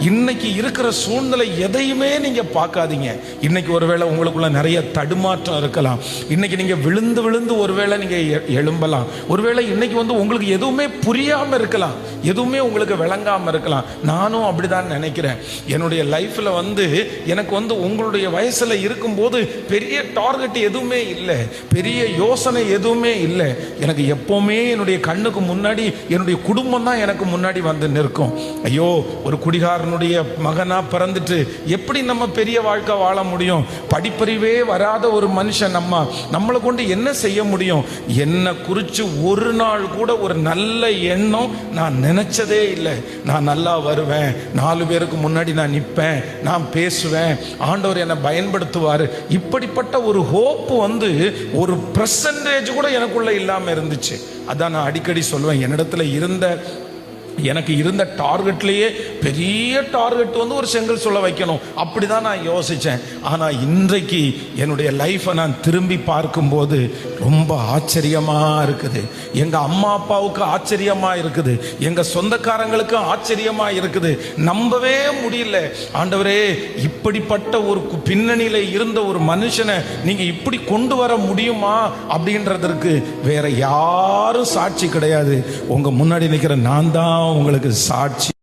இன்னைக்கு இருக்கிற சூழ்நிலை எதையுமே நீங்க பார்க்காதீங்க. இன்னைக்கு ஒருவேளை உங்களுக்குள்ள நிறைய தடுமாற்றம் இருக்கலாம். இன்னைக்கு நீங்க விழுந்து விழுந்து ஒருவேளை நீங்க எழும்பலாம். ஒருவேளை இன்னைக்கு உங்களுக்கு எதுவுமே புரியாம இருக்கலாம், எதுவுமே உங்களுக்கு விளங்காம இருக்கலாம். நானும் அப்படிதான் நினைக்கிறேன். என்னுடைய லைஃப்ல எனக்கு உங்களுடைய வயசுல இருக்கும்போது பெரிய டார்கெட் எதுவுமே இல்லை, பெரிய யோசனை எதுவுமே இல்லை. எனக்கு எப்பவுமே என்னுடைய கண்ணுக்கு முன்னாடி என்னுடைய குடும்பம் தான் எனக்கு முன்னாடி நிற்கும். ஐயோ, ஒரு குடிகாரனுடைய மகனா பிறந்துட்டு எப்படி நம்ம பெரிய வாழ்க்கை வாழ முடியும்? படிப்பறிவே வராத ஒரு மனுஷன் நம்மளை கொண்டு என்ன செய்ய முடியும்? என்ன குறித்து ஒரு நாள் கூட ஒரு நல்ல எண்ணம் நான் நினைச்சதே இல்லை. நான் நல்லா வருவேன், 4 பேருக்கு முன்னாடி நான் நிற்பேன், நான் பேசுவேன், ஆண்டவர் என்னை பயன்படுத்துவார். இப்படிப்பட்ட ஒரு ஹோப் ஒரு பெர்சன்டேஜ் கூட எனக்குள்ள இல்லாம இருந்துச்சு. அதான் நான் அடிக்கடி சொல்லுவேன், என்னிடத்துல எனக்கு இருந்த டார்கெட்லேயே பெரிய டார்கெட் ஒரு செங்கல் சொல்ல வைக்கணும், அப்படிதான் நான் யோசித்தேன். ஆனால் இன்றைக்கு என்னுடைய லைஃப்பை நான் திரும்பி பார்க்கும்போது ரொம்ப ஆச்சரியமாக இருக்குது. எங்கள் அம்மா அப்பாவுக்கு ஆச்சரியமாக இருக்குது, எங்கள் சொந்தக்காரங்களுக்கு ஆச்சரியமாக இருக்குது. நம்பவே முடியல. ஆண்டவரே, இப்படிப்பட்ட ஒரு பின்னணியில் இருந்த ஒரு மனுஷனை நீங்கள் இப்படி கொண்டு வர முடியுமா அப்படின்றதற்கு வேற யாரும் சாட்சி கிடையாது. உங்கள் முன்னாடி நிற்கிற நான் தான் உங்களுக்கு சாட்சி.